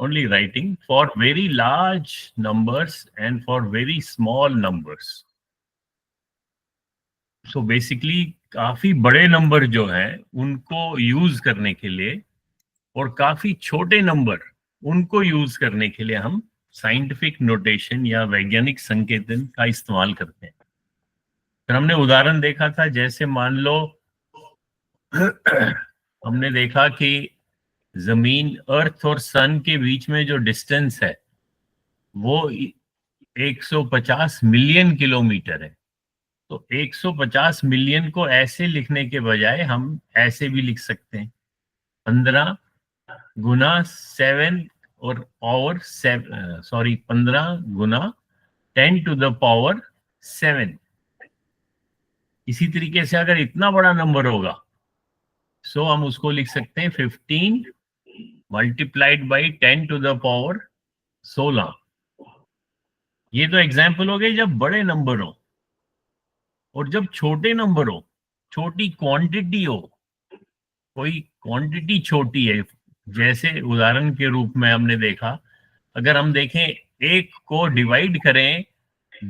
only writing for very large numbers and for very small numbers. So basically काफी बड़े number जो हैं उनको यूज करने के लिए और काफी छोटे नंबर उनको यूज करने के लिए हम साइंटिफिक नोटेशन या वैज्ञानिक संकेतन का इस्तेमाल करते हैं. फिर हमने उदाहरण देखा था, जैसे मान लो हमने देखा कि जमीन, अर्थ और सन के बीच में जो डिस्टेंस है वो 150 मिलियन किलोमीटर है. तो 150 मिलियन को ऐसे लिखने के बजाय हम ऐसे भी लिख सकते हैं, 15 गुना 7 और पावर 15 गुना 10 टू द पावर 7. इसी तरीके से अगर इतना बड़ा नंबर होगा सो हम उसको लिख सकते हैं 15 multiplied by 10 to the power 16. ये तो एग्जाम्पल हो गए जब बड़े नंबर हो. और जब छोटे नंबर हो, छोटी क्वांटिटी हो, कोई क्वांटिटी छोटी है, जैसे उदाहरण के रूप में हमने देखा, अगर हम देखें एक को डिवाइड करें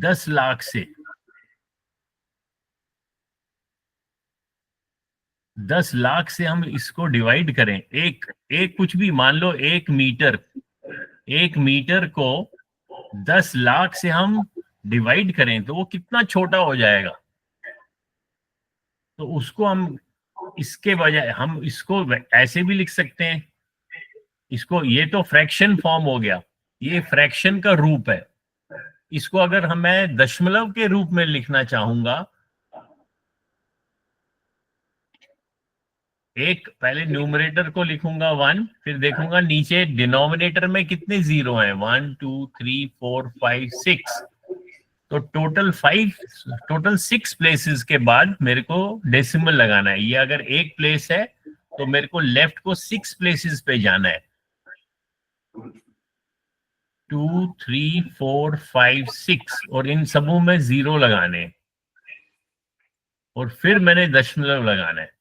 10 लाख से, 10 लाख से हम इसको डिवाइड करें, एक कुछ भी मान लो 1 मीटर, 1 मीटर को 10 लाख से हम डिवाइड करें तो वो कितना छोटा हो जाएगा. तो उसको हम इसके बजाय हम इसको ऐसे भी लिख सकते हैं. इसको, ये तो फ्रैक्शन फॉर्म हो गया, ये फ्रैक्शन का रूप है. इसको अगर मैं दशमलव के रूप में लिखना चाहूंगा, एक पहले न्यूमरेटर को लिखूंगा 1, फिर देखूंगा नीचे डिनोमिनेटर में कितने जीरो हैं, 1 2 3 4 5 6. तो टोटल 6 प्लेसेस के बाद मेरे को डेसिमल लगाना है. ये अगर एक प्लेस है तो मेरे को लेफ्ट को 6 प्लेसेस पे जाना है, 2 3 4 5 6, और इन सबों में जीरो लगाने, और फिर मैंने दशमलव लगाना है.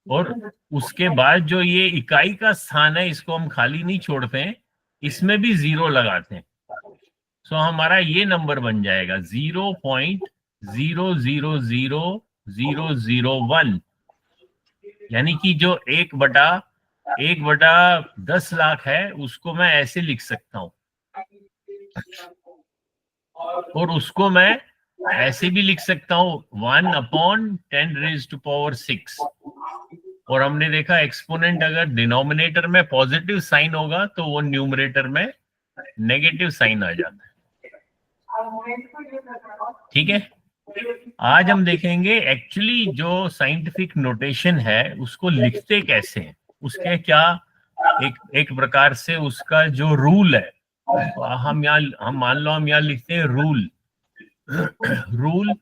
और उसके बाद जो ये इकाई का स्थान है इसको हम खाली नहीं छोड़ते हैं, इसमें भी जीरो लगाते हैं. सो हमारा ये नंबर बन जाएगा 0.000001. यानी कि जो 1/10 लाख है उसको मैं ऐसे लिख सकता हूं, और उसको मैं ऐसे भी लिख सकता हूं 1/10⁻⁶. और हमने देखा एक्सपोनेंट अगर डिनोमिनेटर में पॉजिटिव साइन होगा तो वो न्यूमरेटर में नेगेटिव साइन आ जाता है. ठीक है. आज हम देखेंगे एक्चुअली जो साइंटिफिक नोटेशन है उसको लिखते कैसे हैं, उसके क्या एक प्रकार से उसका जो रूल है. हम मान लो हम यहाँ लिखते हैं रूल. रूल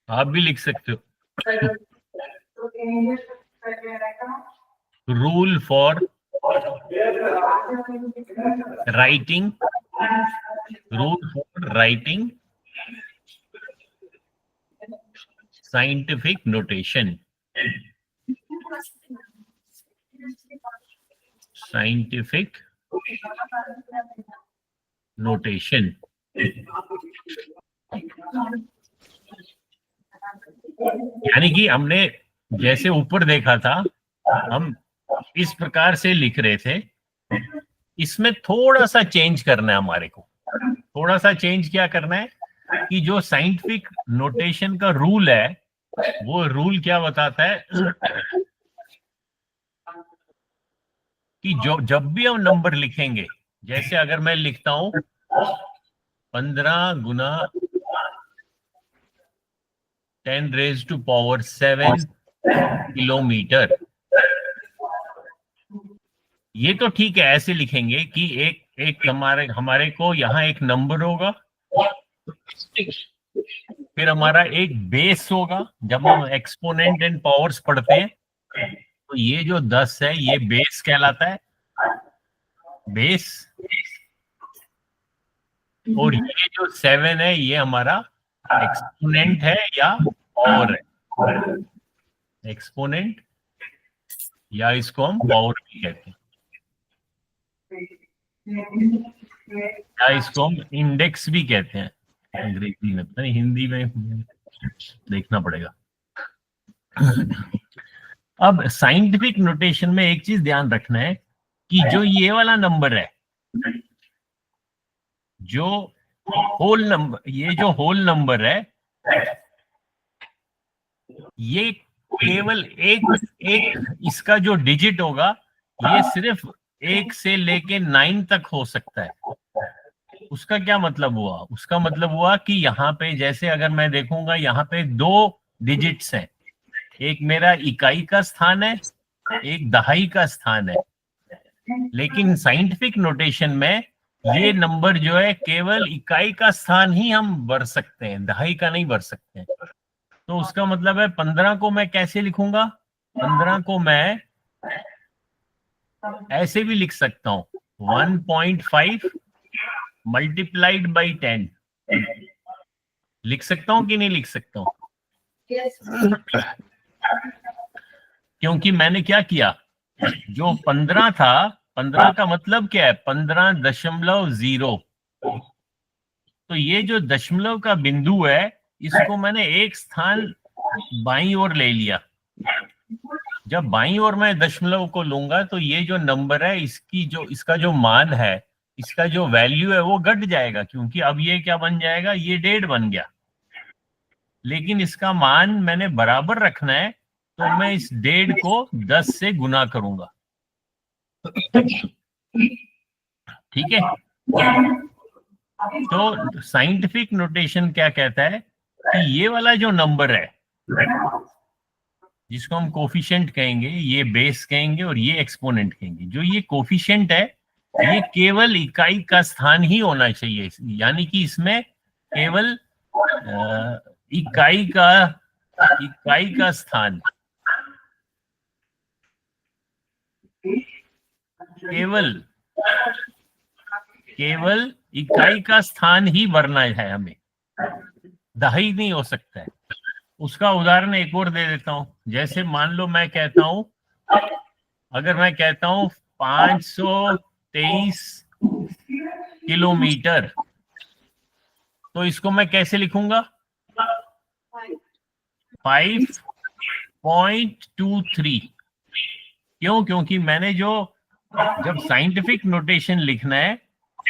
आप भी लिख सकते हो. Rule for writing, scientific notation. Scientific notation यानी कि हमने जैसे ऊपर देखा था, हम इस प्रकार से लिख रहे थे, इसमें थोड़ा सा चेंज करना है हमारे को. थोड़ा सा चेंज क्या करना है कि जो साइंटिफिक नोटेशन का रूल है वो रूल क्या बताता है कि जब भी हम नंबर लिखेंगे, जैसे अगर मैं लिखता हूं 15 गुना 10⁻⁷ किलोमीटर, ये तो ठीक है, ऐसे लिखेंगे कि एक हमारे को यहाँ एक नंबर होगा, फिर हमारा एक बेस होगा. जब हम एक्सपोनेंट एंड पावर्स पढ़ते हैं तो ये जो 10 है ये बेस कहलाता है, बेस. और ये जो 7 है ये हमारा एक्सपोनेंट है या पावर है, एक्सपोनेंट या इसको हम पावर भी कहते हैं, या इसको हम इंडेक्स भी कहते हैं अंग्रेजी में, पता नहीं हिंदी में देखना पड़ेगा। अब साइंटिफिक नोटेशन में एक चीज ध्यान रखना है कि जो ये वाला नंबर है, जो होल नंबर, ये जो होल नंबर है, ये केवल एक इसका जो डिजिट होगा ये सिर्फ 1 से लेके 9 तक हो सकता है। उसका क्या मतलब हुआ? उसका मतलब हुआ कि यहाँ पे जैसे अगर मैं देखूंगा यहाँ पे 2 डिजिट्स हैं, एक मेरा इकाई का स्थान है, एक दहाई का स्थान है, लेकिन साइंटिफिक नोटेशन में ये नंबर जो है केवल इकाई का स्थान ही हम भर सकते हैं, दहाई का नहीं भर सकते हैं। तो उसका मतलब है 15 को मैं कैसे लिखूंगा? 15 को मैं ऐसे भी लिख सकता हूं, 1.5 मल्टीप्लाइड बाई 10 लिख सकता हूं कि नहीं लिख सकता हूं? क्योंकि मैंने क्या किया, जो 15 था, 15 का मतलब क्या है? 15.0। तो ये जो दशमलव का बिंदु है, इसको मैंने एक स्थान बाईं ओर ले लिया। जब बाईं ओर मैं दशमलव को लूंगा तो ये जो नंबर है, इसका जो मान है, इसका जो वैल्यू है वो घट जाएगा, क्योंकि अब ये क्या बन जाएगा? ये 1.5 बन गया। लेकिन इसका मान मैंने बराबर रखना है, तो मैं इस 1.5 को 10 से गुना करूंगा। ठीक है? तो साइंटिफिक नोटेशन क्या कहता है कि ये वाला जो नंबर है, जिसको हम कोफिशिएंट कहेंगे, ये बेस कहेंगे और ये एक्सपोनेंट कहेंगे, जो ये कोफिशिएंट है ये केवल इकाई का स्थान ही होना चाहिए, यानी कि इसमें केवल इकाई का स्थान, केवल इकाई का स्थान ही भरना है हमें, दहाई नहीं हो सकता है। उसका उदाहरण एक और दे देता हूं। जैसे मान लो मैं कहता हूं, अगर मैं कहता हूं 523 किलोमीटर, तो इसको मैं कैसे लिखूंगा? 5.23। क्यों? क्योंकि मैंने जब साइंटिफिक नोटेशन लिखना है,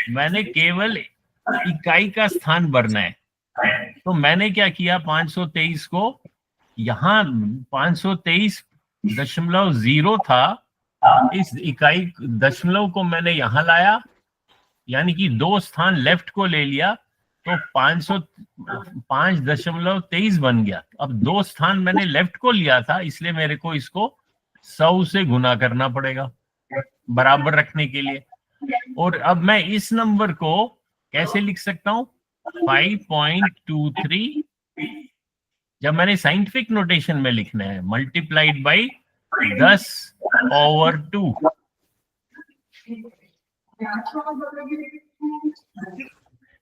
मैंने केवल इकाई का स्थान भरना है। तो मैंने क्या किया, 523 को यहां 523.0 था, इस इकाई दशमलव को मैंने यहां लाया, यानी कि 2 स्थान लेफ्ट को ले लिया, तो 505.23 बन गया। अब 2 स्थान मैंने लेफ्ट को लिया था, इसलिए मेरे को इसको 100 से गुना करना पड़ेगा बराबर रखने के लिए। और अब मैं इस नंबर को कैसे लिख सकता हूं? 5.23 जब मैंने साइंटिफिक नोटेशन में लिखना है, मल्टीप्लाइड बाई 10/2।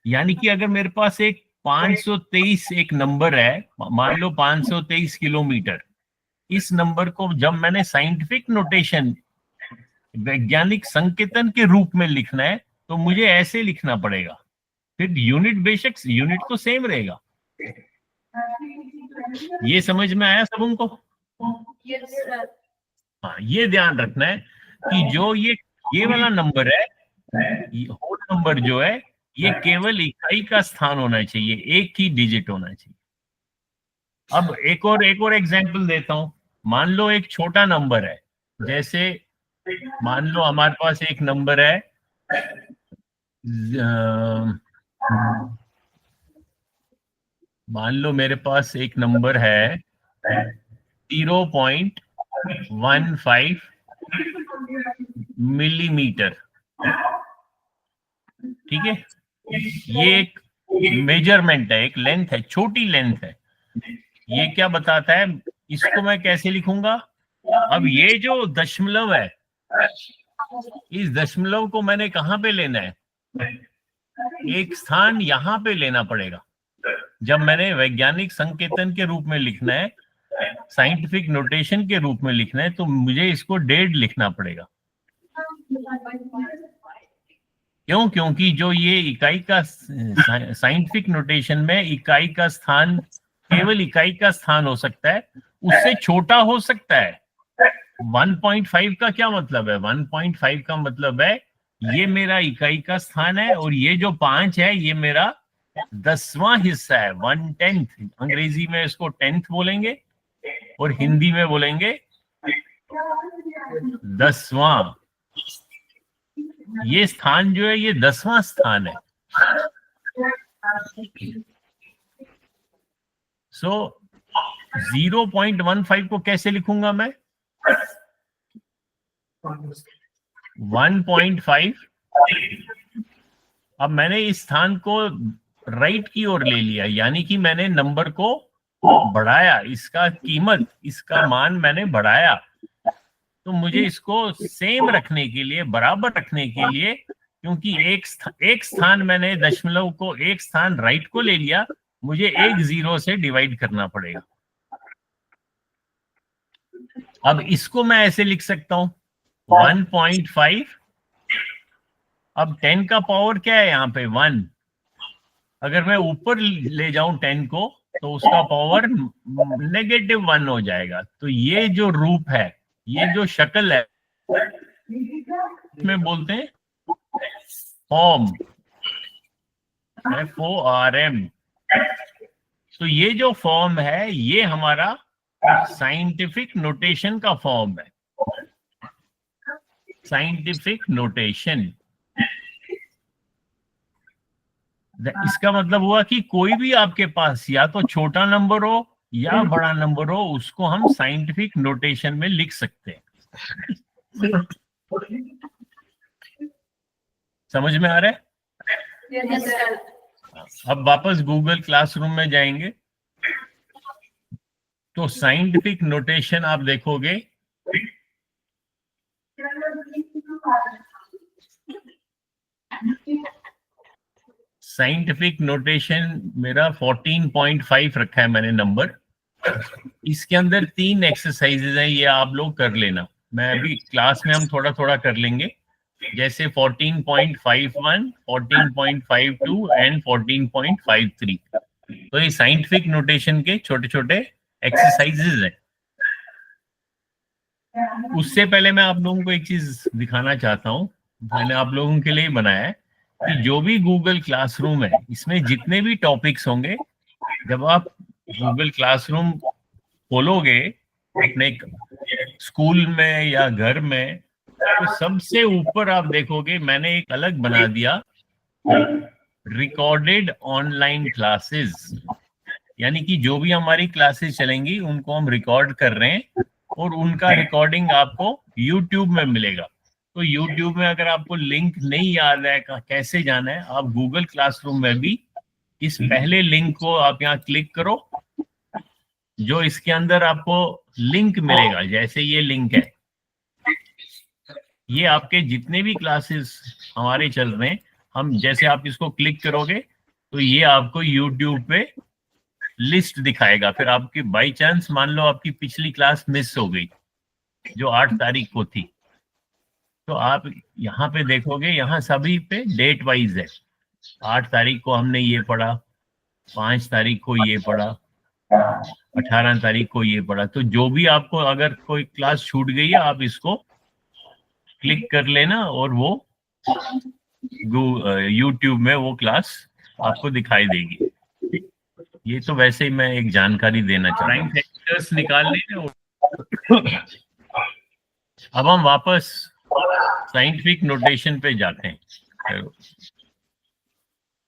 यानी कि अगर मेरे पास एक 523 एक नंबर है, मान लो 523 किलोमीटर, इस नंबर को जब मैंने साइंटिफिक नोटेशन, वैज्ञानिक संकेतन के रूप में लिखना है, तो मुझे ऐसे लिखना पड़ेगा। फिर यूनिट, बेशक यूनिट तो सेम रहेगा। ये समझ में आया सब उनको? हाँ, ये ध्यान रखना है कि जो ये वाला नंबर है, होल नंबर जो है, ये केवल इकाई का स्थान होना चाहिए, एक ही डिजिट होना चाहिए। अब एक और एग्जांपल देता हूं। मान लो एक छोटा नंबर है, जैसे मान लो हमारे पास एक नंबर है, मान लो मेरे पास एक नंबर है 0.15 मिलीमीटर। ठीक है? ये एक मेजरमेंट है, एक लेंथ है, छोटी लेंथ है। ये क्या बताता है? इसको मैं कैसे लिखूंगा? अब ये जो दशमलव है, इस दशमलव को मैंने कहां पे लेना है? एक स्थान यहां पे लेना पड़ेगा। जब मैंने वैज्ञानिक संकेतन के रूप में लिखना है, साइंटिफिक नोटेशन के रूप में लिखना है, तो मुझे इसको 1.5 लिखना पड़ेगा। क्यों? क्योंकि जो ये इकाई का साइंटिफिक नोटेशन में इकाई का स्थान केवल इकाई का स्थान हो सकता है, उससे छोटा हो सकता है। 1.5 का क्या मतलब है? 1.5 का मतलब है ये मेरा इकाई का स्थान है, और ये जो 5 है ये मेरा 10वां हिस्सा है, 1/10। अंग्रेजी में इसको 10th बोलेंगे और हिंदी में बोलेंगे 10वां। ये स्थान जो है ये 10वां स्थान है। सो 0.15 को कैसे लिखूंगा मैं? 1.5। अब मैंने इस स्थान को राइट की ओर ले लिया, यानी कि मैंने नंबर को बढ़ाया, इसका कीमत, इसका मान मैंने बढ़ाया। तो मुझे इसको सेम रखने के लिए, बराबर रखने के लिए, क्योंकि एक स्थान मैंने दशमलव को एक स्थान राइट को ले लिया, मुझे एक 0 से डिवाइड करना पड़ेगा। अब इसको मैं ऐसे लिख सकता हूं 1.5। अब 10 का पावर क्या है यहाँ पे? 1। अगर मैं ऊपर ले जाऊं 10 को, तो उसका पावर -1 हो जाएगा। तो ये जो रूप है, ये जो शक्ल है, में बोलते हैं फॉर्म, FORM। तो ये जो फॉर्म है ये हमारा साइंटिफिक नोटेशन का फॉर्म है। साइंटिफिक नोटेशन, इसका मतलब हुआ कि कोई भी आपके पास या तो छोटा नंबर हो या बड़ा नंबर हो, उसको हम साइंटिफिक नोटेशन में लिख सकते हैं। समझ में आ रहा है? Yes, sir. अब वापस गूगल क्लासरूम में जाएंगे, तो साइंटिफिक नोटेशन आप देखोगे, साइंटिफिक नोटेशन मेरा 14.5 रखा है मैंने नंबर। इसके अंदर 3 एक्सरसाइजेज हैं, ये आप लोग कर लेना। मैं अभी क्लास में हम थोड़ा थोड़ा कर लेंगे, जैसे 14.51, 14.52 एंड 14.53। तो ये साइंटिफिक नोटेशन के छोटे छोटे एक्सरसाइजेज हैं। उससे पहले मैं आप लोगों को एक चीज दिखाना चाहता हूँ, मैंने आप लोगों के लिए बनाया है कि जो भी गूगल क्लासरूम है, इसमें जितने भी टॉपिक्स होंगे, जब आप गूगल क्लासरूम खोलोगे अपने स्कूल में या घर में, तो सबसे ऊपर आप देखोगे मैंने एक अलग बना दिया, रिकॉर्डेड ऑनलाइन क्लासेस। यानी कि जो भी हमारी क्लासेस चलेंगी उनको हम रिकॉर्ड कर रहे हैं, और उनका रिकॉर्डिंग आपको YouTube में मिलेगा। तो YouTube में अगर आपको लिंक नहीं याद है कैसे जाना है, आप गूगल क्लासरूम में भी इस पहले लिंक को आप यहाँ क्लिक करो, जो इसके अंदर आपको लिंक मिलेगा, जैसे ये लिंक है, ये आपके जितने भी क्लासेस हमारे चल रहे हैं, हम जैसे आप इसको क्लिक करोगे तो ये आपको YouTube पे लिस्ट दिखाएगा। फिर आपकी बाई चांस मान लो आपकी पिछली क्लास मिस हो गई जो 8 तारीख को थी, तो आप यहाँ पे देखोगे, यहाँ सभी पे डेट वाइज है। 8 तारीख को हमने ये पढ़ा, 5 तारीख को ये पढ़ा, 18 तारीख को ये पढ़ा। तो जो भी आपको अगर कोई क्लास छूट गई है, आप इसको क्लिक कर लेना और वो YouTube में वो क्लास आपको दिखाई देगी। ये तो वैसे ही मैं एक जानकारी देना चाहता हूँ। फैक्टर्स निकालने हैं। अब हम वापस साइंटिफिक नोटेशन पे जाते हैं।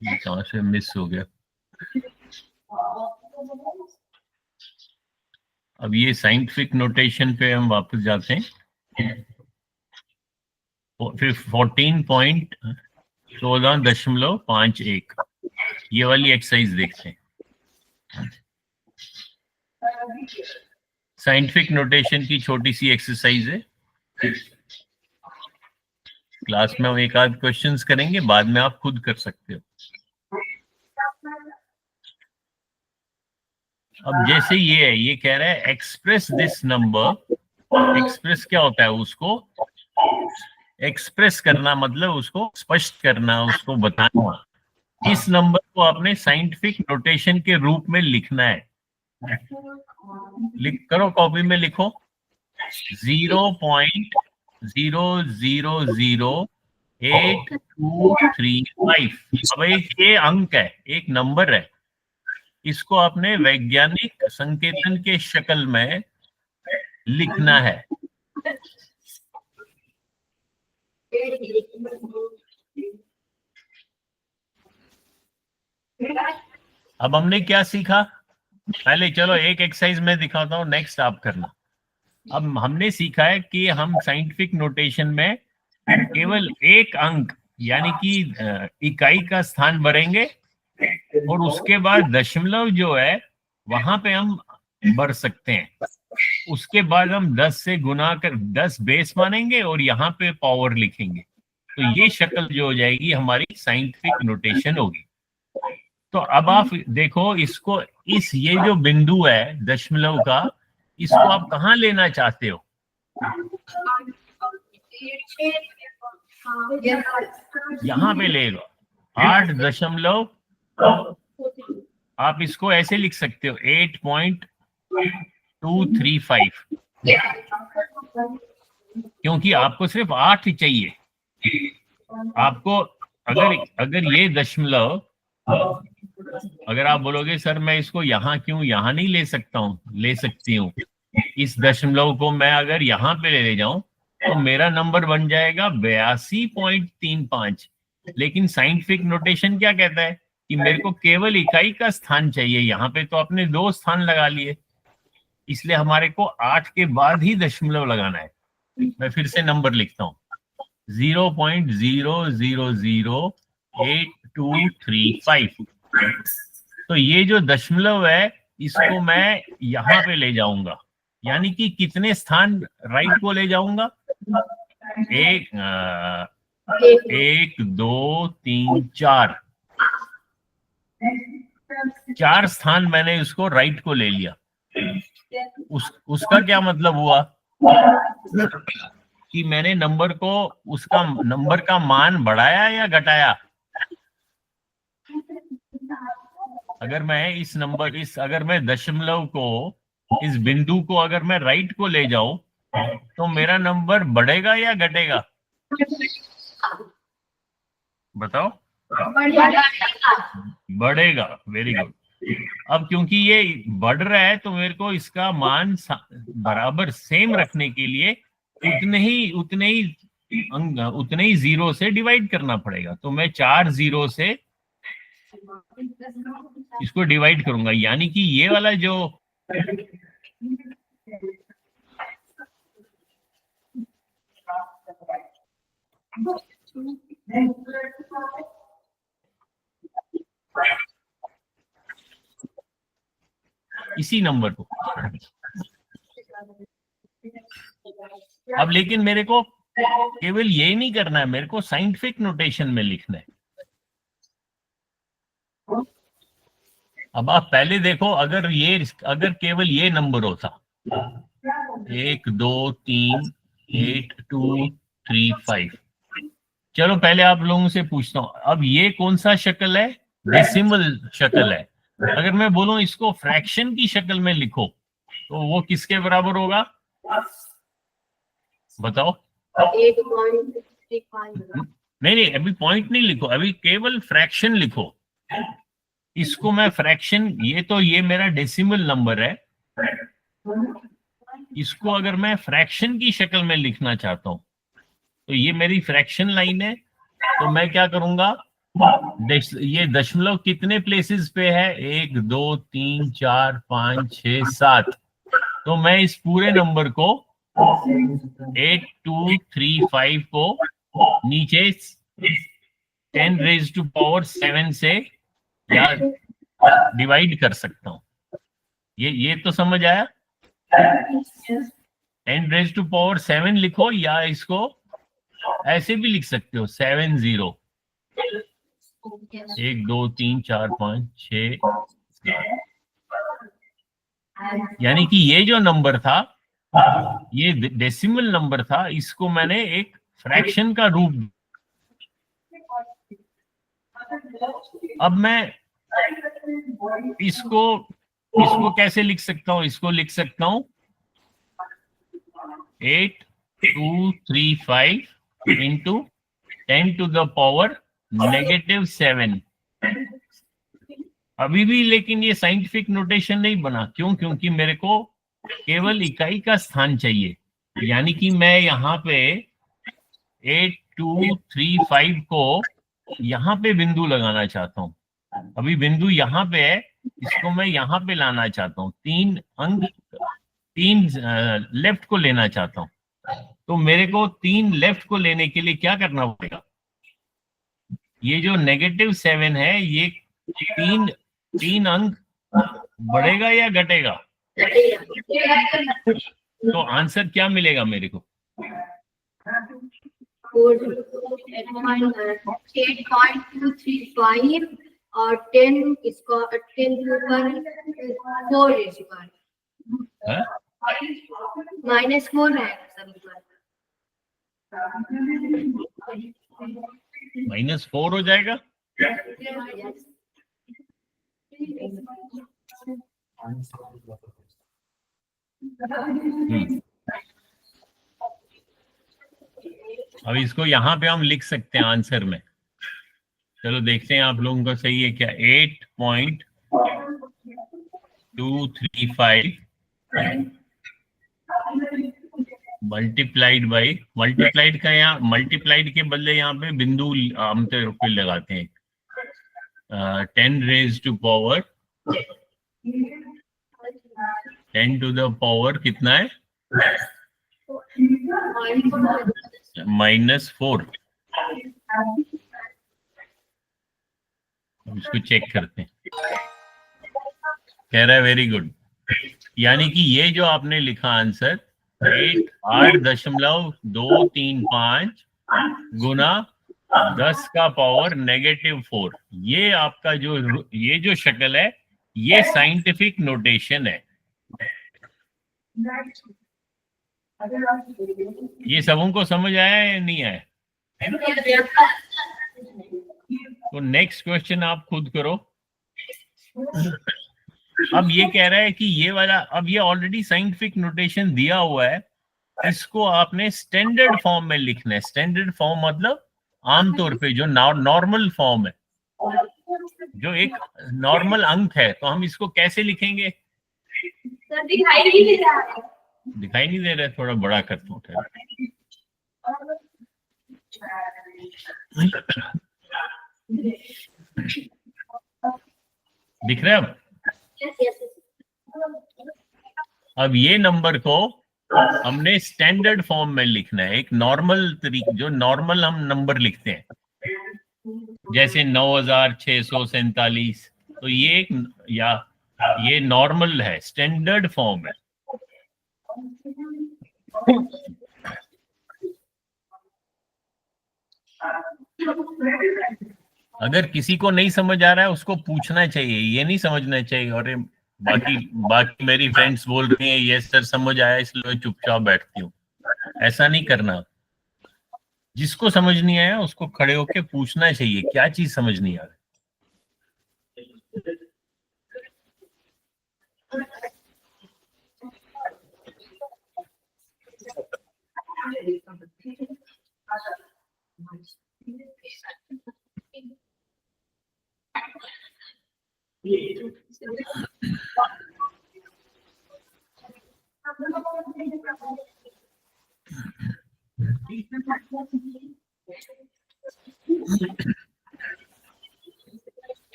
ये कहाँ से मिस हो गया? अब ये साइंटिफिक नोटेशन पे हम वापस जाते हैं, फिर 14.14.51 ये वाली एक्सरसाइज देखते हैं। साइंटिफिक नोटेशन की छोटी सी एक्सरसाइज है, क्लास में हम एक आध क्वेश्चंस करेंगे, बाद में आप खुद कर सकते हो। अब जैसे ये है, ये कह रहा है एक्सप्रेस दिस नंबर। एक्सप्रेस क्या होता है? उसको एक्सप्रेस करना मतलब उसको स्पष्ट करना, उसको बताना। इस नंबर को आपने साइंटिफिक नोटेशन के रूप में लिखना है। लिख करो, कॉपी में लिखो 0.000825। अब एक ये अंक है, एक नंबर है, इसको आपने वैज्ञानिक संकेतन के शक्ल में लिखना है। अब हमने क्या सीखा? पहले चलो एक एक्सरसाइज में दिखाता हूं, नेक्स्ट आप करना। अब हमने सीखा है कि हम साइंटिफिक नोटेशन में केवल एक अंक यानी कि इकाई का स्थान भरेंगे, और उसके बाद दशमलव जो है वहां पे हम भर सकते हैं। उसके बाद हम 10 से गुना कर 10 बेस मानेंगे और यहाँ पे पावर लिखेंगे। तो ये शक्ल जो हो जाएगी हमारी साइंटिफिक नोटेशन होगी। तो अब आप देखो इसको, इस ये जो बिंदु है दशमलव का, इसको आप कहाँ लेना चाहते हो? यहाँ पे ले लो 8 दशमलव। आप इसको ऐसे लिख सकते हो 8.235, क्योंकि आपको सिर्फ 8 ही चाहिए। आपको अगर अगर ये दशमलव, अगर आप बोलोगे सर मैं इसको यहाँ क्यों, यहाँ नहीं ले सकता हूँ, ले सकती हूँ। इस दशमलव को मैं अगर यहाँ पे ले जाऊं तो मेरा नंबर बन जाएगा 82.35। लेकिन साइंटिफिक नोटेशन क्या कहता है कि मेरे को केवल इकाई का स्थान चाहिए। यहाँ पे तो आपने 2 स्थान लगा लिए, इसलिए हमारे को 8 के बाद ही दशमलव लगाना है। मैं फिर से नंबर लिखता हूँ 0.000825। तो ये जो दशमलव है इसको मैं यहाँ पे ले जाऊंगा, यानी कि कितने स्थान राइट को ले जाऊंगा? 1 2 3 4, 4 स्थान मैंने उसको राइट को ले लिया। उसका क्या मतलब हुआ कि मैंने नंबर को, उसका नंबर का मान बढ़ाया या घटाया? अगर मैं अगर मैं दशमलव को, इस बिंदु को अगर मैं राइट को ले जाऊं तो मेरा नंबर बढ़ेगा या घटेगा? बताओ। बढ़ेगा। Very good. अब क्योंकि ये बढ़ रहा है तो मेरे को इसका मान बराबर सेम रखने के लिए उतने ही जीरो से डिवाइड करना पड़ेगा। तो मैं 4 जीरो से इसको डिवाइड करूंगा, यानी कि ये वाला जो इसी नंबर को। अब लेकिन मेरे को केवल ये नहीं करना है, मेरे को साइंटिफिक नोटेशन में लिखना है। अब आप पहले देखो, अगर केवल ये नंबर होता 1 2 3 8 2 3 5। चलो पहले आप लोगों से पूछता हूं, अब ये कौन सा शक्ल है? डेसिमल शक्ल है। अगर मैं बोलूं इसको फ्रैक्शन की शक्ल में लिखो तो वो किसके बराबर होगा? बताओ। 8.65। नहीं, अभी पॉइंट नहीं लिखो, अभी केवल फ्रैक्शन लिखो। इसको मैं फ्रैक्शन, ये मेरा डेसिमल नंबर है, इसको अगर मैं फ्रैक्शन की शक्ल में लिखना चाहता हूं तो ये मेरी फ्रैक्शन लाइन है। तो मैं क्या करूंगा, ये दशमलव कितने प्लेसेस पे है? 1 2 3 4 5 6 7। तो मैं इस पूरे नंबर को 8235 को नीचे 10 रेज टू पावर 7 से या डिवाइड कर सकता हूं। ये तो समझ आया? 10 रेज टू पावर 7 लिखो, या इसको ऐसे भी लिख सकते हो 7 0 1 2 3 4 5 6 7। यानी कि ये जो नंबर था ये डेसिमल नंबर था, इसको मैंने एक फ्रैक्शन का रूप। अब मैं इसको कैसे लिख सकता हूं? इसको लिख सकता हूं 8235 इंटू 10 to the power -7। अभी भी लेकिन ये साइंटिफिक नोटेशन नहीं बना। क्यों? क्योंकि मेरे को केवल इकाई का स्थान चाहिए। यानी कि मैं यहाँ पे 8235 को यहाँ पे बिंदु लगाना चाहता हूँ। अभी बिंदु यहाँ पे है, इसको मैं यहाँ पे लाना चाहता हूँ। 3 लेफ्ट को लेना चाहता हूँ। तो मेरे को 3 लेफ्ट को लेने के लिए क्या करना पड़ेगा? ये जो -7 है, ये 3 अंक बढ़ेगा या घटेगा? तो आंसर क्या मिलेगा मेरे को? 8.235 और 10 इसको 10 के ऊपर 4 स्क्वायर -4 है सर ऊपर। -4 हो जाएगा। अब इसको यहाँ पे हम लिख सकते हैं आंसर में। चलो देखते हैं आप लोगों का सही है क्या। 8.235 मल्टीप्लाइड बाई, मल्टीप्लाइड का यहाँ मल्टीप्लाइड के बदले यहाँ पे बिंदु आमतौर पे लगाते हैं। 10 raised to power 10 to the power कितना है? -4। इसको चेक करते हैं। कह रहा है वेरी गुड। यानी कि ये जो आपने लिखा आंसर 8.235 गुना 10 का पावर -4, ये आपका ये जो शक्ल है, ये साइंटिफिक नोटेशन है। ये सबों को समझ आया या नहीं आया? तो नेक्स्ट क्वेश्चन आप खुद करो। अब ये कह रहा है कि ये वाला, अब ये ऑलरेडी साइंटिफिक नोटेशन दिया हुआ है, इसको आपने स्टैंडर्ड फॉर्म में लिखना है। स्टैंडर्ड फॉर्म मतलब आमतौर पे जो नॉर्मल फॉर्म है, जो एक नॉर्मल अंक है। तो हम इसको कैसे लिखेंगे? सर दिखाई नहीं दे रहा है। दिखाई नहीं दे रहा है, थोड़ा बड़ा करता हूँ। दिख रहा है अब? अब ये नंबर को हमने स्टैंडर्ड फॉर्म में लिखना है, एक नॉर्मल तरीके, जो नॉर्मल हम नंबर लिखते हैं, जैसे 9647। तो ये एक ये नॉर्मल है, स्टैंडर्ड फॉर्म है। अगर किसी को नहीं समझ आ रहा है उसको पूछना चाहिए, ये नहीं समझना चाहिए और बाकी मेरी फ्रेंड्स बोल रही हैं ये सर समझ आया इसलिए चुपचाप बैठती हूँ। ऐसा नहीं करना। जिसको समझ नहीं आया उसको खड़े होके पूछना चाहिए क्या चीज समझ नहीं आ रहा।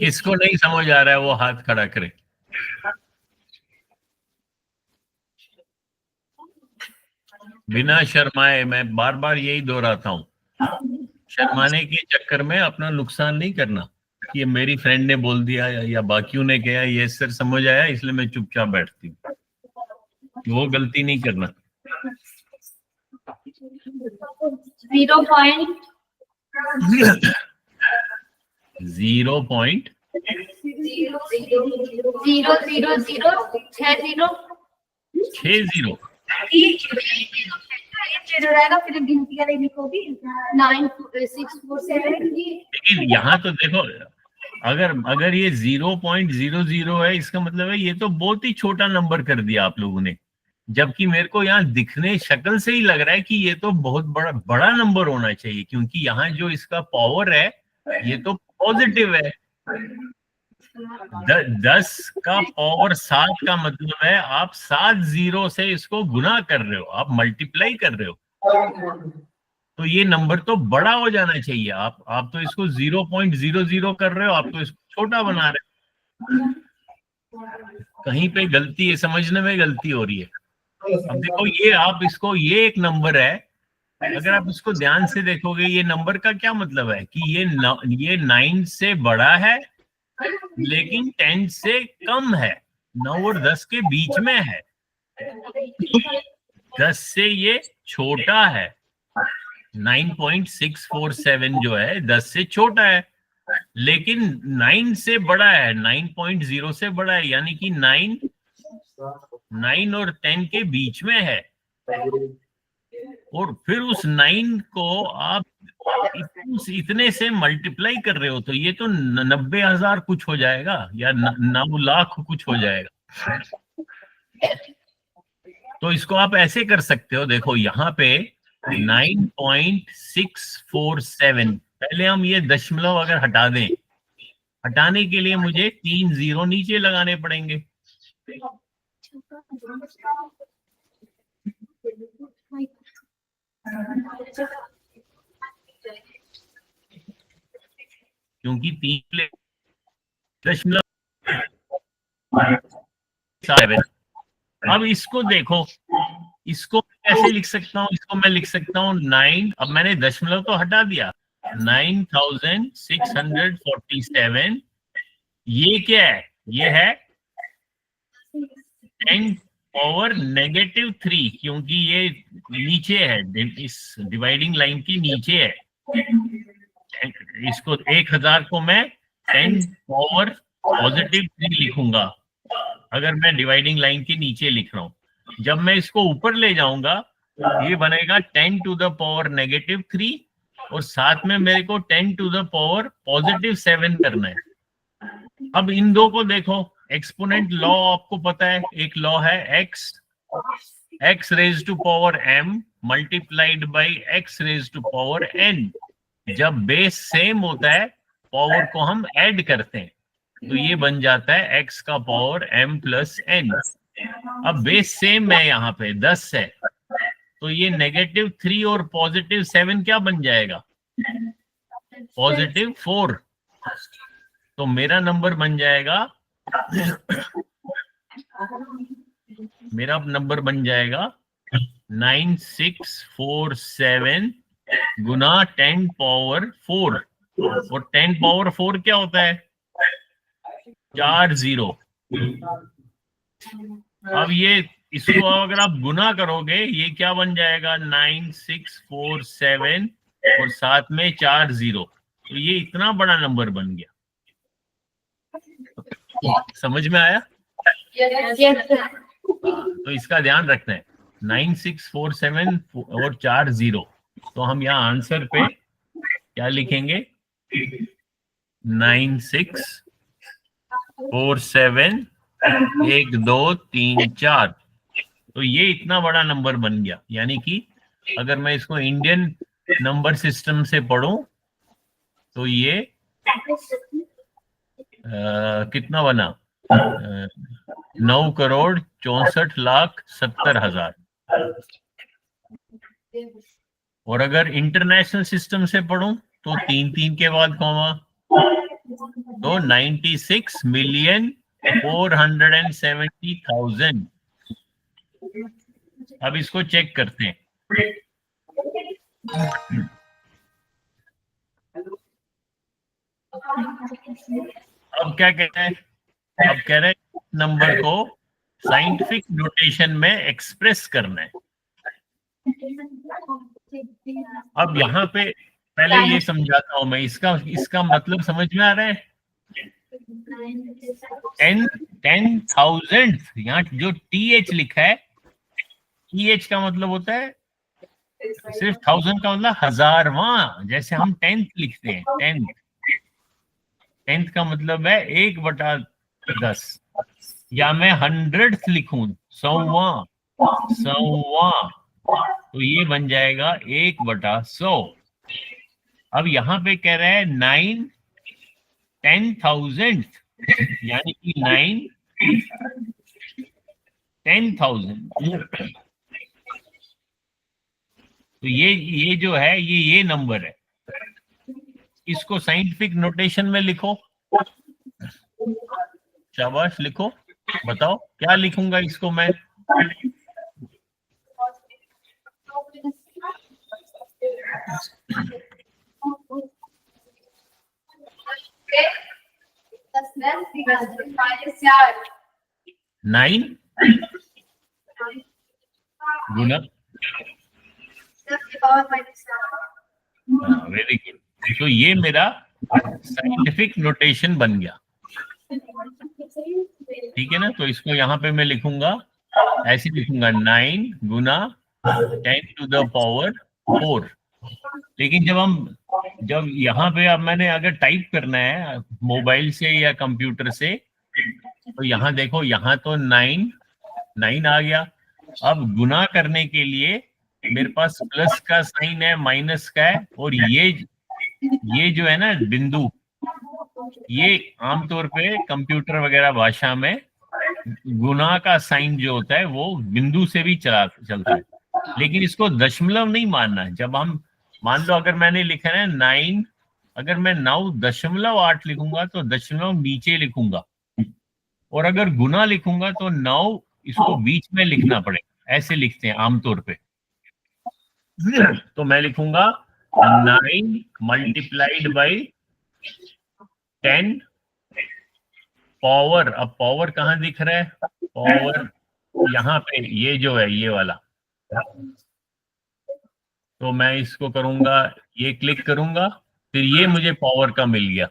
इसको नहीं समझ आ रहा है वो हाथ खड़ा करे। बिना शर्माए, मैं बार बार यही दोहराता हूँ, शर्माने के चक्कर में अपना नुकसान नहीं करना। ये मेरी फ्रेंड ने बोल दिया या बाकियों ने कहा ये सर समझ आया इसलिए मैं चुपचाप बैठती हूँ, वो गलती नहीं करना। 0.0 0.00060 रहेगा, फिर गिनती करेगी को भी 96478। लेकिन यहाँ तो देखो, अगर ये 0.00 है, इसका मतलब है ये तो बहुत ही छोटा नंबर कर दिया आप लोगों ने, जबकि मेरे को यहाँ दिखने शक्ल से ही लग रहा है कि ये तो बहुत बड़ा नंबर होना चाहिए, क्योंकि यहाँ जो इसका पावर है ये तो पॉजिटिव है। 10 का पावर 7 का मतलब है आप 7 जीरो से इसको गुना कर रहे हो, आप मल्टीप्लाई कर रहे हो, तो ये नंबर तो बड़ा हो जाना चाहिए। आप तो इसको 0.00 कर रहे हो, आप तो इसको छोटा बना रहे हो। कहीं पे गलती है, समझने में गलती हो रही है। अब देखो ये आप इसको, ये एक नंबर है, अगर आप इसको ध्यान से देखोगे ये नंबर का क्या मतलब है कि ये 9 से बड़ा है लेकिन 10 से कम है, 9 और 10 के बीच में है, 10 से ये छोटा है, 9.647 जो है 10 से छोटा है, लेकिन 9 से बड़ा है, 9.0 से बड़ा है, यानी कि 9 और 10 के बीच में है। और फिर उस 9 को आप इतने से मल्टीप्लाई कर रहे हो, तो ये तो 90,000 कुछ हो जाएगा या 9 लाख कुछ हो जाएगा। तो इसको आप ऐसे कर सकते हो, देखो यहाँ पे 9.647, पहले हम ये दशमलव अगर हटा दें, हटाने के लिए मुझे 3 जीरो नीचे लगाने पड़ेंगे। क्योंकि 3 दशमलव। अब इसको देखो, इसको कैसे लिख सकता हूँ, इसको मैं लिख सकता हूँ 9, अब मैंने दशमलव तो हटा दिया, 9647, ये क्या है, ये है 10 पावर -3, क्योंकि ये नीचे है, इस डिवाइडिंग लाइन की नीचे है। इसको 1000 को मैं 10 पावर +3 लिखूंगा अगर मैं डिवाइडिंग लाइन के नीचे लिख रहा हूं। जब मैं इसको ऊपर ले जाऊंगा ये बनेगा 10 टू द पावर -3, और साथ में मेरे को 10 टू द पावर +7 करना है। अब इन दो को देखो, एक्सपोनेंट लॉ आपको पता है, एक लॉ है x raise to power m multiplied by x raise to power n। जब बेस सेम होता है पावर को हम ऐड करते हैं, तो ये बन जाता है x का पावर m प्लस n। अब बेस सेम है, यहाँ पे 10 है, तो ये -3 और +7 क्या बन जाएगा, +4। तो मेरा नंबर बन जाएगा, मेरा नंबर बन जाएगा 9647 गुना 10 पावर 4, और 10 पावर 4 क्या होता है, 4 जीरो। अब ये इसको अगर आप गुना करोगे ये क्या बन जाएगा, 9647 और साथ में 4 जीरो, तो ये इतना बड़ा नंबर बन गया। समझ में आया? तो इसका ध्यान रखना है, 9647 और 4 जीरो। तो हम यहाँ आंसर पे क्या लिखेंगे, 9647 1 2 3 4। तो ये इतना बड़ा नंबर बन गया, यानी कि अगर मैं इसको इंडियन नंबर सिस्टम से पढ़ूं तो ये कितना बना, 9,64,70,000। और अगर इंटरनेशनल सिस्टम से पढ़ूं तो 3 के बाद कॉमा, तो 96,470,000। अब इसको चेक करते हैं। अब क्या कहते हैं, अब कह रहे हैं नंबर को साइंटिफिक नोटेशन में एक्सप्रेस करना है। अब यहाँ पे पहले ये समझाता हूं मैं, इसका मतलब समझ में आ रहा है? 10,000, यहाँ जो TH लिखा है, TH का मतलब होता है सिर्फ 1000 का मतलब हजारवां, जैसे हम 10th लिखते हैं। 10th का मतलब है 1/10, या मैं 100th लिखूं, 100वां, तो ये बन जाएगा 1/100। अब यहाँ पे कह रहा है 9 10,000, यानी कि 9 10,000। तो ये जो है ये नंबर है। इसको साइंटिफिक नोटेशन में लिखो। शाबाश, लिखो। बताओ क्या लिखूंगा इसको मैं? नाइन गुना, वेरी गुड। तो ये मेरा साइंटिफिक नोटेशन बन गया, ठीक है ना? तो इसको यहाँ पे मैं लिखूंगा, ऐसे लिखूंगा 9 गुना 10 to the power 4। लेकिन जब यहाँ पे अब मैंने अगर टाइप करना है मोबाइल से या कंप्यूटर से, तो यहाँ देखो, यहाँ तो 9 आ गया। अब गुना करने के लिए मेरे पास प्लस का साइन है, माइनस का है, और ये जो है ना बिंदु, ये आमतौर पे कंप्यूटर वगैरह भाषा में गुना का साइन जो होता है वो बिंदु से भी चलता है। लेकिन इसको दशमलव नहीं मानना है। जब हम मान लो अगर मैंने लिखा है 9, अगर मैं 9.8 लिखूंगा तो दशमलव नीचे लिखूंगा, और अगर गुना लिखूंगा तो 9 इसको बीच में लिखना पड़ेगा। ऐसे लिखते हैं आमतौर पे। तो मैं लिखूंगा 9 मल्टीप्लाइड बाई 10 पावर। अब पावर कहाँ दिख रहा है? पावर यहाँ पे, ये जो है ये वाला। तो मैं इसको करूंगा, ये क्लिक करूंगा, फिर ये मुझे पावर का मिल गया।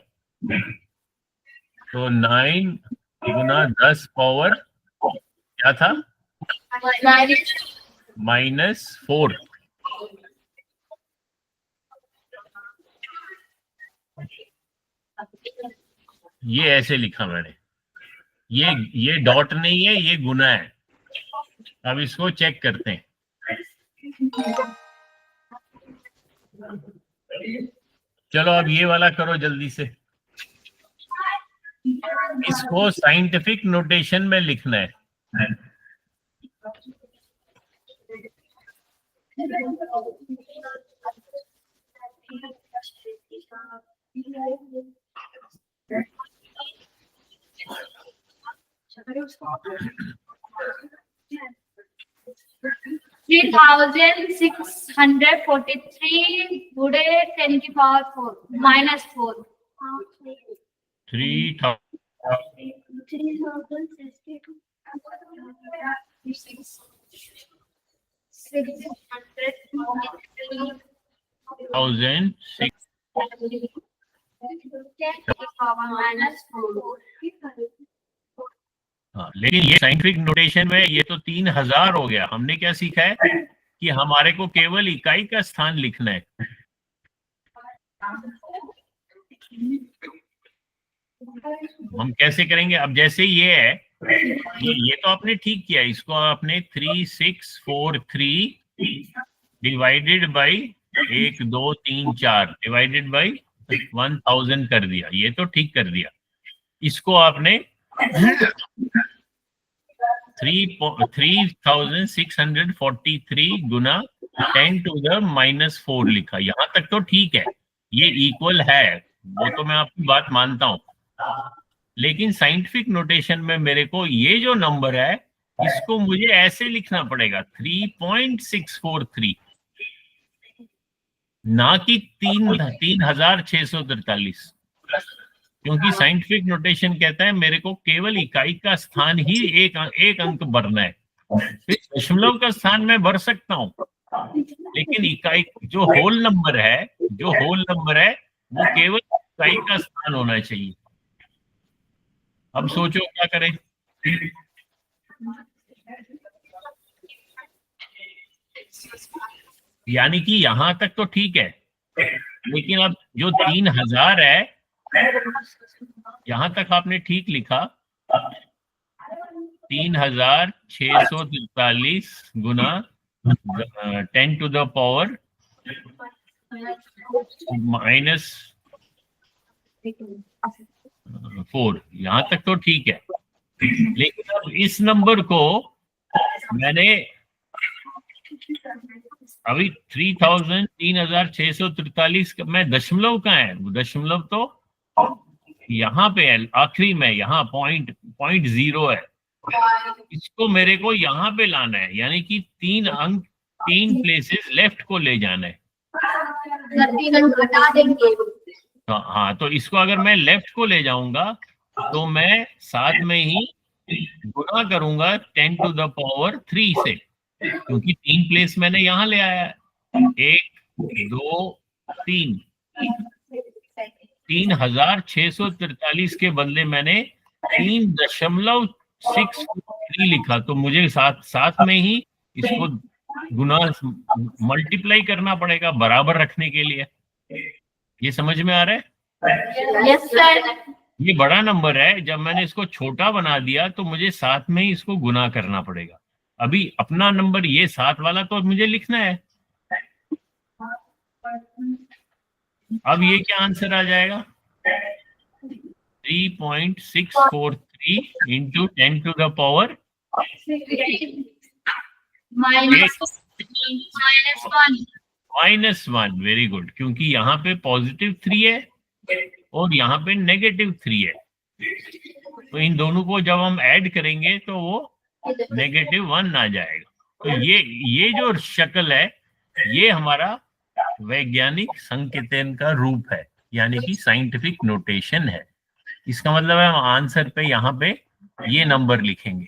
तो 9 गुना 10 पावर क्या था? -4। ये ऐसे लिखा मैंने। ये डॉट नहीं है, ये गुना है। अब इसको चेक करते हैं। चलो अब ये वाला करो जल्दी से। इसको साइंटिफिक नोटेशन में लिखना है। Three 3,643 गुणे 10 की पावर 4 -4। 3,000 हाँ, लेकिन ये साइंटिफिक नोटेशन में ये तो 3,000 हो गया। हमने क्या सीखा है कि हमारे को केवल इकाई का स्थान लिखना है। हम कैसे करेंगे? अब जैसे ये है, ये तो आपने ठीक किया। इसको आपने 3643 डिवाइडेड बाई 1 2 3 4 डिवाइडेड बाई 1000 कर दिया। ये तो ठीक कर दिया। इसको आपने 3,643 गुना 10 to the -4 लिखा। यहां तक तो ठीक है, ये इक्वल है, वो तो मैं आपकी बात मानता हूं। लेकिन साइंटिफिक नोटेशन में मेरे को ये जो नंबर है इसको मुझे ऐसे लिखना पड़ेगा, 3.643, ना कि 3,643, क्योंकि साइंटिफिक नोटेशन कहता है मेरे को केवल इकाई का स्थान ही एक अंक भरना है। फिर दशमलव का स्थान मैं भर सकता हूं, लेकिन इकाई जो होल नंबर है वो केवल इकाई का स्थान होना चाहिए। अब सोचो क्या करें। यानी कि यहां तक तो ठीक है, लेकिन अब जो 3000 है, यहां तक आपने ठीक लिखा, 3643 गुना 10 टू द पावर -4, यहां तक तो ठीक है। लेकिन अब इस नंबर को मैंने अभी 3643 मैं दशमलव कहाँ है, दशमलव तो यहाँ पे है, आखिरी में, यहाँ पॉइंट 0 है। इसको मेरे को यहाँ पे लाना है, यानी कि 3 अंक 3 प्लेसेस लेफ्ट को ले जाना है। 3 अंक घटा देंगे। हाँ, तो इसको अगर मैं लेफ्ट को ले जाऊंगा तो मैं साथ में ही गुना करूंगा 10 टू द पावर 3 से, क्योंकि 3 प्लेस मैंने यहाँ ले आया है। 1 2 3, 3643 के बदले मैंने 3.63 लिखा, तो मुझे साथ में ही इसको गुना मल्टीप्लाई करना पड़ेगा बराबर रखने के लिए। ये समझ में आ रहा है? Yes sir. ये बड़ा नंबर है, जब मैंने इसको छोटा बना दिया तो मुझे साथ में ही इसको गुना करना पड़ेगा। अभी अपना नंबर ये 7 वाला तो मुझे लिखना है। अब ये क्या आंसर आ जाएगा? 3.643 into 10 to the power -1। Very good, क्योंकि यहाँ पे +3 है और यहाँ पे -3 है, तो इन दोनों को जब हम ऐड करेंगे तो वो -1 आ जाएगा। तो ये जो शक्ल है, ये हमारा वैज्ञानिक संकेतन का रूप है, यानी कि साइंटिफिक नोटेशन है। इसका मतलब है हम आंसर पे यहाँ पे ये नंबर लिखेंगे।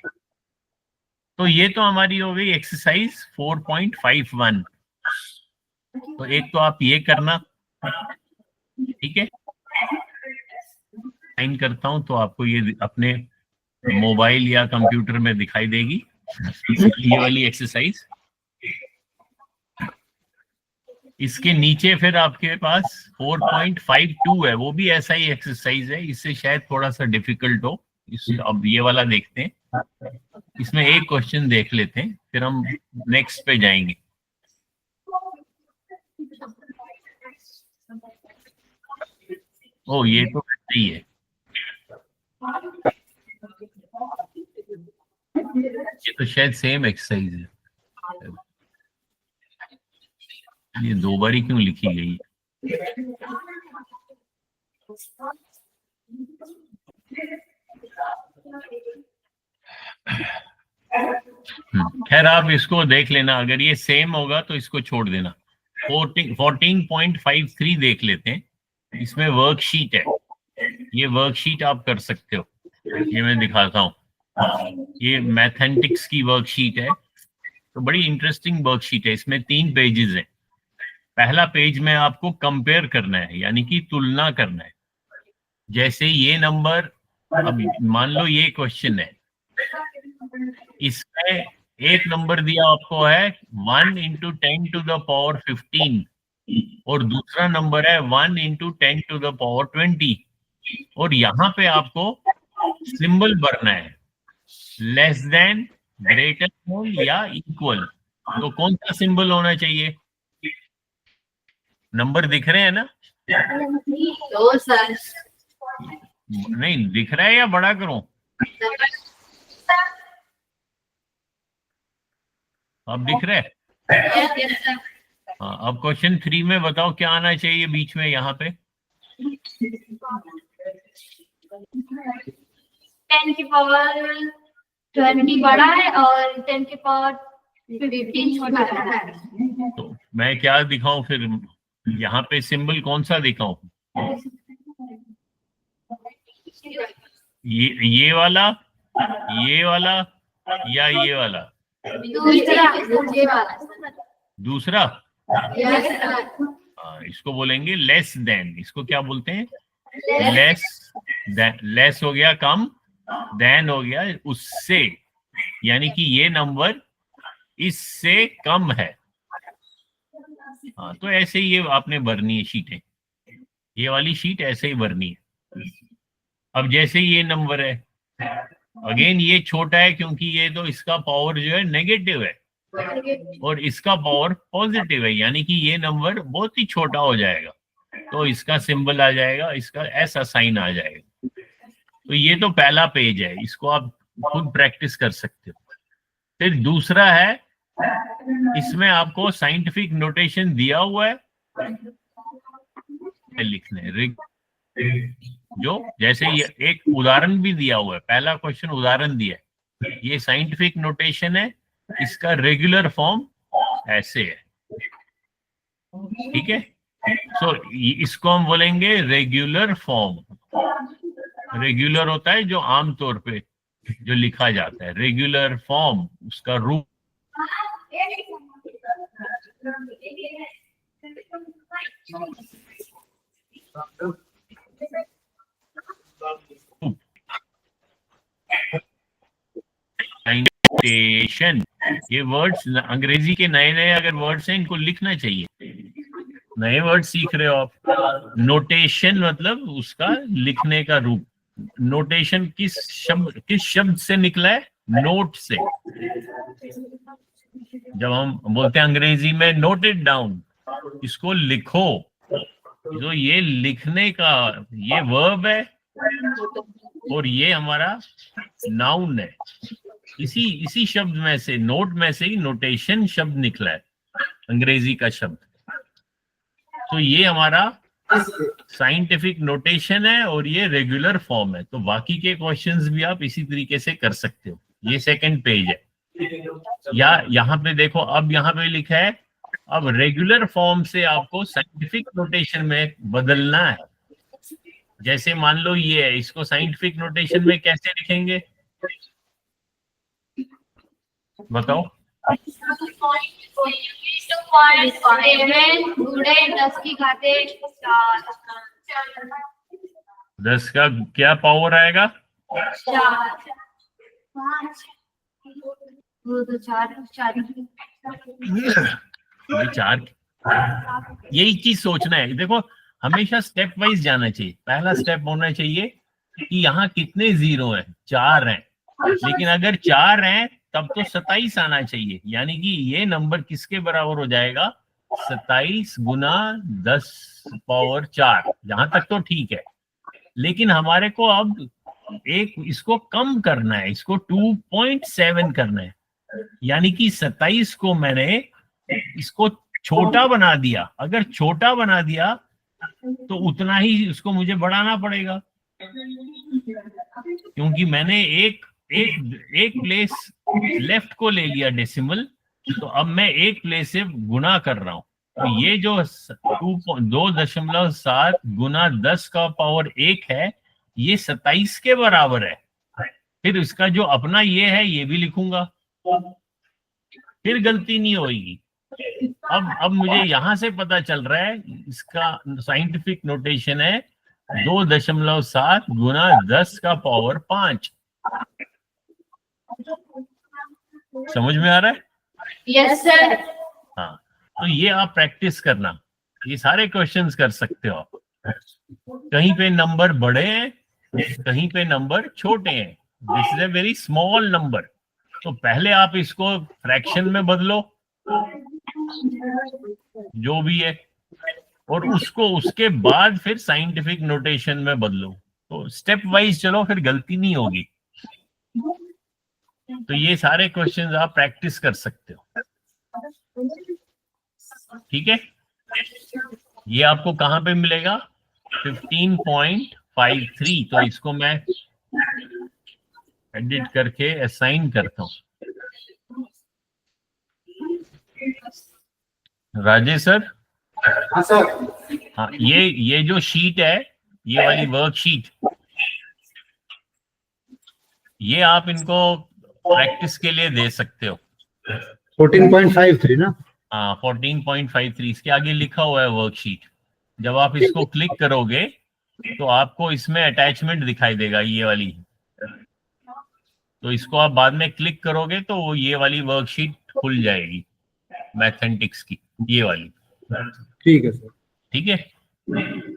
तो ये तो हमारी हो गई एक्सरसाइज 4.51। तो एक तो आप ये करना, ठीक है? साइन करता हूं तो आपको ये अपने मोबाइल या कंप्यूटर में दिखाई देगी ये वाली एक्सरसाइज। इसके नीचे फिर आपके पास 4.52 है, वो भी ऐसा ही एक्सरसाइज है, इससे शायद थोड़ा सा डिफिकल्ट हो। अब ये वाला देखते हैं, इसमें एक क्वेश्चन देख लेते हैं, फिर हम नेक्स्ट पे जाएंगे। ओ, ये तो सही है, ये तो शायद सेम एक्सरसाइज है। ये 2 बारी क्यों लिखी गई? खैर, आप इसको देख लेना, अगर ये सेम होगा तो इसको छोड़ देना। 14.53 देख लेते हैं, इसमें वर्कशीट है, ये वर्कशीट आप कर सकते हो। ये मैं दिखाता हूँ, ये मैथमेटिक्स की वर्कशीट है, तो बड़ी इंटरेस्टिंग वर्कशीट है। इसमें 3 पेजेस हैं। पहला पेज में आपको कंपेयर करना है, यानी कि तुलना करना है। जैसे ये नंबर, अब मान लो ये क्वेश्चन है, इसमें एक नंबर दिया आपको है 1 इंटू 10 टू द पावर 15 और दूसरा नंबर है 1 इंटू 10 टू द पावर 20, और यहाँ पे आपको सिंबल भरना है, लेस देन, ग्रेटर देन या इक्वल। तो कौन सा सिंबल होना चाहिए? नंबर दिख रहे हैं ना? तो सर नहीं दिख रहा है या बड़ा करूं? अब दिख रहा है? हाँ, अब क्वेश्चन 3 में बताओ क्या आना चाहिए बीच में यहाँ पे? 10 की पावर 20 बड़ा है और 10 की पावर 15 छोटा है। तो मैं क्या दिखाऊं फिर? यहाँ पे सिंबल कौन सा दिखाऊं? ये वाला, ये वाला या ये वाला? दूसरा Yes, sir. इसको बोलेंगे लेस देन। इसको क्या बोलते हैं? Less than. लेस हो गया कम, देन हो गया उससे, यानी कि ये नंबर इससे कम है। हाँ, तो ऐसे ही ये आपने भरनी है शीटें, ये वाली शीट ऐसे ही भरनी है। अब जैसे ये नंबर है, अगेन ये छोटा है क्योंकि ये तो इसका पावर जो है नेगेटिव है और इसका पावर पॉजिटिव है, यानी कि ये नंबर बहुत ही छोटा हो जाएगा, तो इसका सिंबल आ जाएगा, इसका ऐसा साइन आ जाएगा। तो ये तो पहला पेज है, इसको आप खुद प्रैक्टिस कर सकते हो। फिर दूसरा है, इसमें आपको साइंटिफिक नोटेशन दिया हुआ है, लिखने जो जैसे ये एक उदाहरण भी दिया हुआ है, पहला क्वेश्चन उदाहरण दिया है, ये साइंटिफिक नोटेशन है, इसका रेगुलर फॉर्म ऐसे है, ठीक है। सो इसको हम बोलेंगे रेगुलर फॉर्म। रेगुलर होता है जो आमतौर पे जो लिखा जाता है, रेगुलर फॉर्म उसका रूप। साइंटेशन, ये वर्ड्स अंग्रेजी के नए नए अगर वर्ड्स हैं, इनको लिखना चाहिए। नए वर्ड सीख रहे हो आप। नोटेशन मतलब उसका लिखने का रूप। नोटेशन किस शब्द से निकला है? नोट से। जब हम बोलते हैं अंग्रेजी में नोट इट डाउन, इसको लिखो, तो ये लिखने का ये वर्ब है और ये हमारा नाउन है। इसी शब्द में से, नोट में से ही नोटेशन शब्द निकला है, अंग्रेजी का शब्द। तो ये हमारा साइंटिफिक नोटेशन है और ये रेगुलर फॉर्म है। तो बाकी के क्वेश्चंस भी आप इसी तरीके से कर सकते हो। ये सेकंड पेज है, या यहाँ पे देखो, अब यहाँ पे लिखा है, अब रेगुलर फॉर्म से आपको साइंटिफिक नोटेशन में बदलना है। जैसे मान लो ये है, इसको साइंटिफिक नोटेशन में कैसे लिखेंगे बताओ? 10 का क्या पावर आएगा? 4। यही चीज सोचना है। देखो, हमेशा स्टेप वाइज जाना चाहिए। पहला स्टेप होना चाहिए कि यहाँ कितने जीरो हैं? 4 हैं। लेकिन अगर 4 हैं तब तो 27 आना चाहिए, यानी कि ये नंबर किसके बराबर हो जाएगा? 27 गुना 10 पावर 4। यहां तक तो ठीक है, लेकिन हमारे को अब एक इसको कम करना है, इसको 2.7 करना है, यानी कि 27 को मैंने इसको छोटा बना दिया। अगर छोटा बना दिया तो उतना ही उसको मुझे बढ़ाना पड़ेगा, क्योंकि मैंने एक प्लेस लेफ्ट को ले लिया डेसिमल, तो अब मैं एक प्लेस से गुना कर रहा हूं। तो ये जो 2.7 गुना 10 का पावर 1 है, ये 27 के बराबर है। फिर इसका जो अपना ये है, ये भी लिखूंगा, फिर गलती नहीं होगी। अब मुझे यहां से पता चल रहा है, इसका साइंटिफिक नोटेशन है 2.7 गुना 10 का पावर 5। समझ में आ रहा है? Yes sir. हाँ, तो ये आप प्रैक्टिस करना, ये सारे क्वेश्चंस कर सकते हो आप। कहीं पे नंबर बड़े हैं, कहीं पे नंबर छोटे हैं। This is a very small number, तो पहले आप इसको फ्रैक्शन में बदलो जो भी है, और उसको उसके बाद फिर साइंटिफिक नोटेशन में बदलो। तो स्टेप वाइज चलो, फिर गलती नहीं होगी। तो ये सारे क्वेश्चंस आप प्रैक्टिस कर सकते हो, ठीक है। ये आपको कहां पे मिलेगा? 15.53। तो इसको मैं एडिट करके असाइन करता हूं। राजेश सर। हाँ सर। हाँ, ये जो शीट है, ये वाली वर्कशीट, ये आप इनको प्रैक्टिस के लिए दे सकते हो। 14.53 ना? हाँ 14.53 इसके आगे लिखा हुआ है वर्कशीट। जब आप इसको क्लिक करोगे तो आपको इसमें अटैचमेंट दिखाई देगा ये वाली, तो इसको आप बाद में क्लिक करोगे तो वो ये वाली वर्कशीट खुल जाएगी मैथमेटिक्स की, ये वाली। ठीक है सर। ठीक है,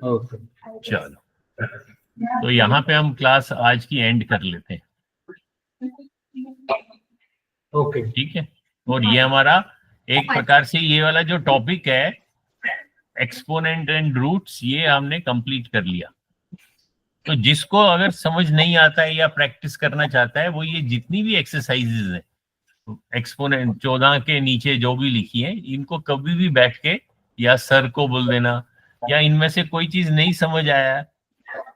ओके। चलो तो यहाँ पे हम क्लास आज की एंड कर लेते हैं। ओके। ठीक है, और ये हमारा एक प्रकार से ये वाला जो टॉपिक है एक्सपोनेंट एंड रूट्स, ये हमने कंप्लीट कर लिया। तो जिसको अगर समझ नहीं आता है या प्रैक्टिस करना चाहता है, वो ये जितनी भी एक्सरसाइजेज है एक्सपोनेंट 14 के नीचे जो भी लिखी है, इनको कभी भी बैठ के या सर को बोल देना, या इनमें से कोई चीज नहीं समझ आया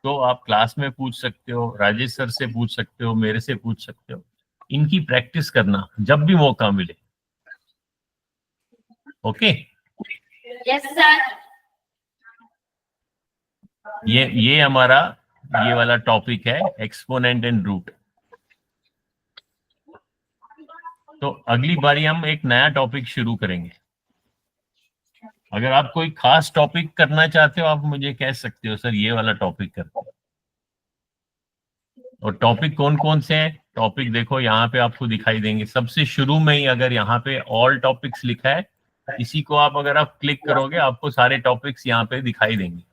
तो आप क्लास में पूछ सकते हो, राजेश सर से पूछ सकते हो, मेरे से पूछ सकते हो। इनकी प्रैक्टिस करना जब भी मौका मिले। Okay, yes sir. ये हमारा ये वाला टॉपिक है एक्सपोनेंट एंड रूट। तो अगली बारी हम एक नया टॉपिक शुरू करेंगे। अगर आप कोई खास टॉपिक करना चाहते हो, आप मुझे कह सकते हो सर ये वाला टॉपिक करते हो। और टॉपिक कौन कौन से हैं? टॉपिक देखो यहाँ पे आपको दिखाई देंगे। सबसे शुरू में ही अगर यहाँ पे ऑल टॉपिक्स लिखा है, इसी को आप अगर आप क्लिक करोगे आपको सारे टॉपिक्स यहाँ पे दिखाई देंगे।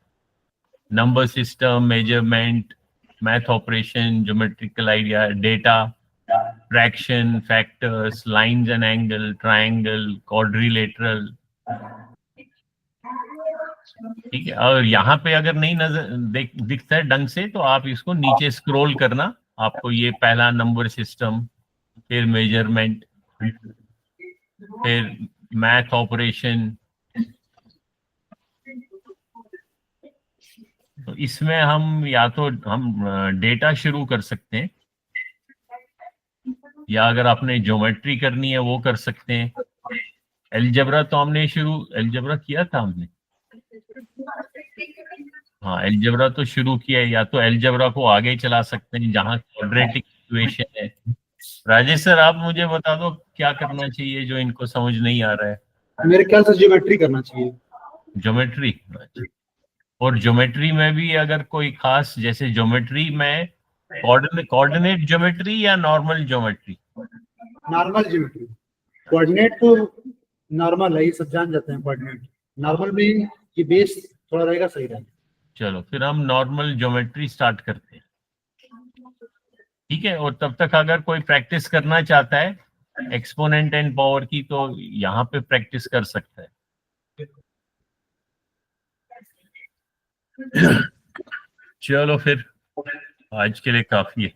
Number system, measurement, math operation, geometrical idea, data, fraction, factors, lines and angle, triangle, quadrilateral. ठीक है, और यहाँ पे अगर नहीं नजर दिखता है ढंग से तो आप इसको नीचे स्क्रॉल करना, आपको ये पहला नंबर सिस्टम, फिर मेजरमेंट, फिर मैथ ऑपरेशन। तो इसमें हम या तो हम डेटा शुरू कर सकते हैं, या अगर आपने ज्योमेट्री करनी है वो कर सकते हैं। एलजेब्रा तो हमने एलजेब्रा किया था हमने, हाँ एलजेब्रा तो शुरू किया है, या तो एलजेब्रा को आगे चला सकते हैं जहाँ क्वाड्रेटिक इक्वेशन है। राजेश सर आप मुझे बता दो क्या करना चाहिए जो इनको समझ नहीं आ रहा है। मेरे ख्याल से ज्योमेट्री करना चाहिए। ज्योमेट्री, और ज्योमेट्री में भी अगर कोई खास, जैसे ज्योमेट्री में कोऑर्डिनेट ज्योमेट्री या normal geometry? Normal geometry. Coordinate तो नॉर्मल है, ये सब जान जाते हैं। कोऑर्डिनेट नॉर्मल में कि बेस थोड़ा रहेगा, सही रहेगा। चलो फिर हम नॉर्मल ज्योमेट्री स्टार्ट करते हैं। ठीक है, और तब तक अगर कोई प्रैक्टिस करना चाहता है एक्सपोनेंट एंड पावर की तो यहाँ पे प्रैक्टिस कर सकता है। चलो फिर आज के लिए काफी है।